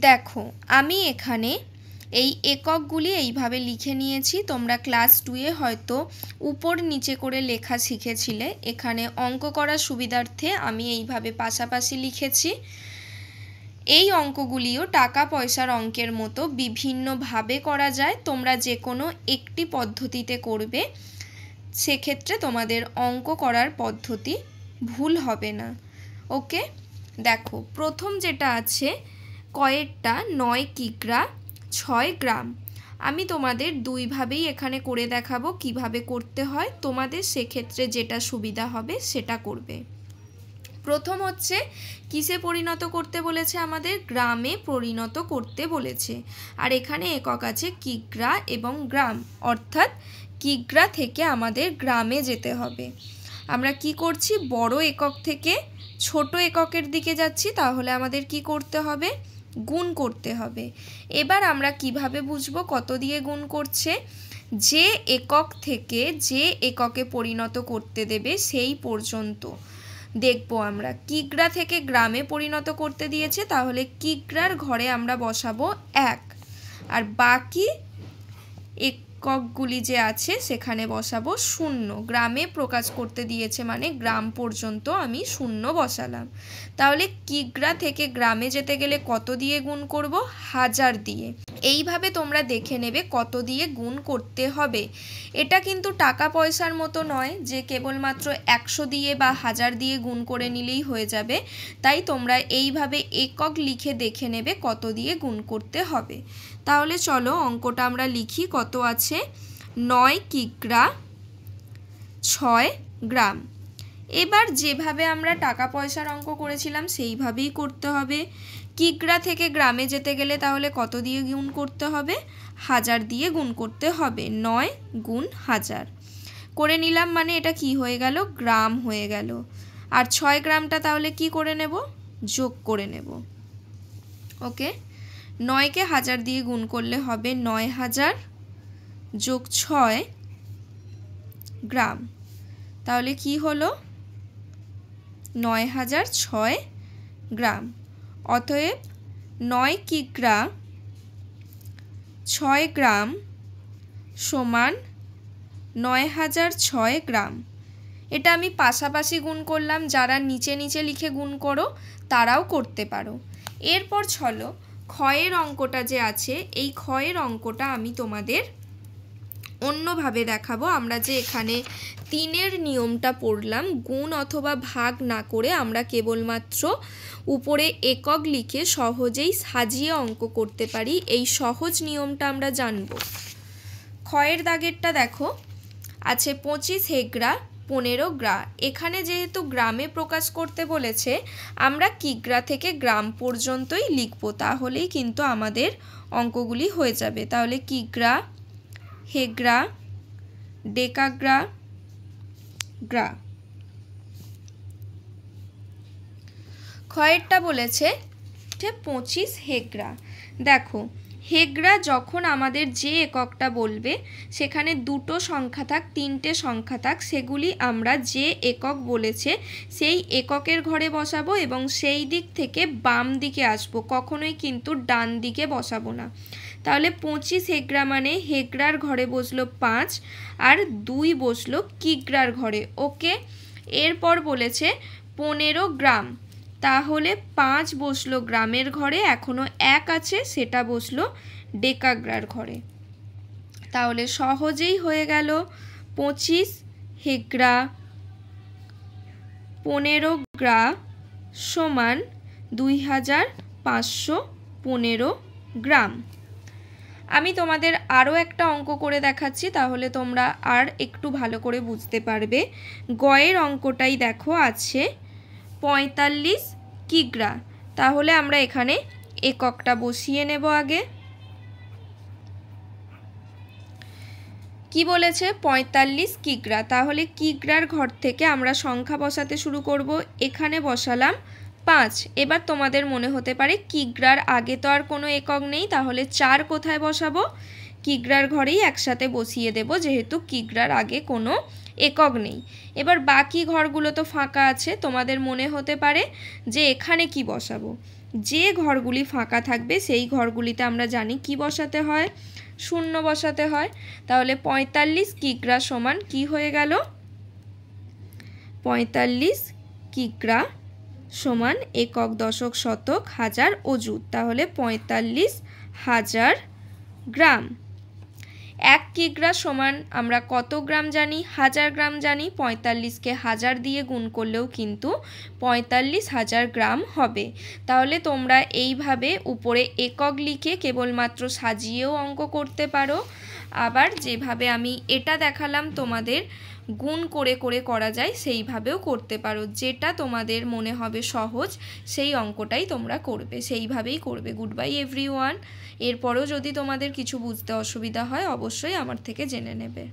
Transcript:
দেখো আমি এখানে এই এককগুলি এইভাবে লিখে নিয়েছি। তোমরা ক্লাস 2-এ হয়তো উপর নিচে করে লেখা শিখেছিলে। এখানে অঙ্ক করার সুবিধার্থে আমি এইভাবে পাশাপাশি লিখেছি। এই অঙ্কগুলিও টাকা পয়সার অঙ্কের মতো বিভিন্নভাবে করা যায়। তোমরা যে কোনো একটি পদ্ধতিতে করবে, সেক্ষেত্রে তোমাদের অঙ্ক করার পদ্ধতি ভুল হবে না। ওকে, দেখো প্রথম যেটা আছে, কয়েরটা 9 কিগ্রা 6 গ্রাম। আমি তোমাদের দুইভাবেই এখানে করে দেখাবো কিভাবে করতে হয়। তোমাদের সেক্ষেত্রে যেটা সুবিধা হবে সেটা করবে। প্রথম হচ্ছে কিসে পরিণত করতে বলেছে, আমাদের গ্রামে পরিণত করতে বলেছে। আর এখানে একক আছে কিগ্রা এবং গ্রাম, অর্থাৎ কিগ্রা থেকে আমাদের গ্রামে যেতে হবে। আমরা কি করছি, বড় একক থেকে ছোট এককের দিকে যাচ্ছি, তাহলে আমাদের কি করতে হবে, গুণ করতে হবে। এবার আমরা কিভাবে বুঝবো কত দিয়ে গুণ করছে, যে একক থেকে যে এককে পরিণত করতে দেবে সেই পর্যন্ত দেখব আমরা। কিগ্রা থেকে গ্রামে পরিণত করতে দিয়েছে, তাহলে কিগ্রার ঘরে আমরা বসাবো 1, আর বাকি এককগুলি যে আছে সেখানে বসাবো 0। গ্রামে প্রকাশ করতে দিয়েছে মানে গ্রাম পর্যন্ত আমি 0 বসালাম। তাহলে কিগ্রা থেকে গ্রামে যেতে গেলে কত দিয়ে গুণ করব, 1000 দিয়ে। এইভাবে তোমরা দেখে নেবে কত দিয়ে গুণ করতে হবে। এটা কিন্তু টাকা পয়সার মতো নয় যে কেবলমাত্র 100 দিয়ে বা 1000 দিয়ে গুণ করে নিলেই হয়ে যাবে। তাই তোমরা এইভাবে একক লিখে দেখে নেবে কত দিয়ে গুণ করতে হবে। তাহলে চলো অঙ্কটা আমরা লিখি। কত আছে, 9 কিগ্রা 6 গ্রাম। এবার যেভাবে আমরা টাকা পয়সার অঙ্ক করেছিলাম সেইভাবেই করতে হবে। কিগ্রা থেকে গ্রামে যেতে গেলে তাহলে কত দিয়ে গুণ করতে হবে, 1000 দিয়ে গুণ করতে হবে। 9 গুণ 1000 করে নিলাম, মানে এটা কি হয়ে গেল, গ্রাম হয়ে গেল। আর 6 গ্রামটা তাহলে কি করে নেব, যোগ করে নেব। ওকে, 9কে 1000 দিয়ে গুণ করলে হবে 9000 যোগ 6 গ্রাম। তাহলে কি হলো, 9006 গ্রাম। অতএব 9 কিগ্রা 6 গ্রাম সমান 9006 গ্রাম। এটা আমি পাশাপাশি গুণ করলাম, যারা নিচে নিচে লিখে গুণ করো তারাও করতে পারো। এরপর চলো ক্ষয়ের অঙ্কটা যে আছে, এই ক্ষয়ের অঙ্কটা আমি তোমাদের অন্যভাবে দেখাবো। আমরা যে এখানে 3-এর নিয়মটা পড়লাম, গুণ অথবা ভাগ না করে আমরা কেবলমাত্র উপরে একক লিখে সহজেই সাজিয়ে অঙ্ক করতে পারি, এই সহজ নিয়মটা আমরা জানব। ক্ষয়ের দাগেরটা দেখো আছে 25 হেক্টর 15 গ্রা। এখানে যেহেতু গ্রামে প্রকাশ করতে বলেছে, আমরা কিগ্রা থেকে গ্রাম পর্যন্তই লিখব, তাহলেই কিন্তু আমাদের অঙ্কগুলি হয়ে যাবে। তাহলে কিগ্রা, হেগ্রা, ডেকাগ্রা, গ্রা। ক্ষয়েরটা বলেছে 25 হেক্টর। দেখো হেক্টর যখন আমাদের যে এককটা বলবে সেখানে দুটো সংখ্যা থাক, 3টে সংখ্যা থাক, সেগুলি আমরা যে একক বলেছে সেই এককের ঘরে বসাবো এবং সেই দিক থেকে বাম দিকে আসবো, কখনোই কিন্তু ডান দিকে বসাবো না। তাহলে 25 হেক্টর মানে হেক্টর ঘরে বসলো 5 আর 2 বসলো কিগ্রার ঘরে। ওকে, এরপর বলেছে 15 গ্রাম, তাহলে 5 বসলো গ্রামের ঘরে, এখনো 1 আছে সেটা বসলো ডেকাগ্রার ঘরে। তাহলে সহজেই হয়ে গেল 25 হেক্টর 15 গ্রা সমান 2515 গ্রাম। আমি তোমাদের আরও একটা অঙ্ক করে দেখাচ্ছি, তাহলে তোমরা আর একটু ভালো করে বুঝতে পারবে। গয়ের অঙ্কটাই দেখো আছে 45 কিগ্রা। তাহলে আমরা এখানে এককটা বসিয়ে নেব আগে। কি বলেছে, 45 কিগ্রা, তাহলে কিগ্রার ঘর থেকে আমরা সংখ্যা বসাতে শুরু করব। এখানে বসালাম 5। এবার তোমাদের মনে হতে পারে কিগ্রার আগে তো আর কোনো একক নেই, তাহলে 4 কোথায় বসাবো, কিগ্রার ঘরেই একসাথে বসিয়ে দেব, যেহেতু কিগ্রার আগে কোনো একক নেই। এবার বাকি ঘরগুলো তো ফাঁকা আছে, তোমাদের মনে হতে পারে যে এখানে কি বসাবো, যে ঘরগুলি ফাঁকা থাকবে সেই ঘরগুলিতে আমরা জানি কি বসাতে হয়, শূন্য বসাতে হয়। তাহলে 45 কিগ্রা সমান কি হয়ে গেল, 45 কিগ্রা সমান একক দশক শতক হাজার অযুত, তাহলে 45,000 গ্রাম। 1 কিগ্রা সমান আমরা কত গ্রাম জানি, 1000 গ্রাম জানি। 45কে 1000 দিয়ে গুণ করলেও কিন্তু 45,000 গ্রাম হবে। তাহলে তোমরা এইভাবে উপরে একক লিখে কেবলমাত্র সাজিয়েও অঙ্ক করতে পারো, আবার যেভাবে আমি এটা দেখালাম তোমাদের গুণ করে করে করা যায় সেইভাবেও করতে পারো। যেটা তোমাদের মনে হবে সহজ সেই অঙ্কটাই তোমরা করবে, সেইভাবেই করবে। Good bye everyone. এরপরেও যদি তোমাদের কিছু বুঝতে অসুবিধা হয় অবশ্যই আমার থেকে জেনে নেবে।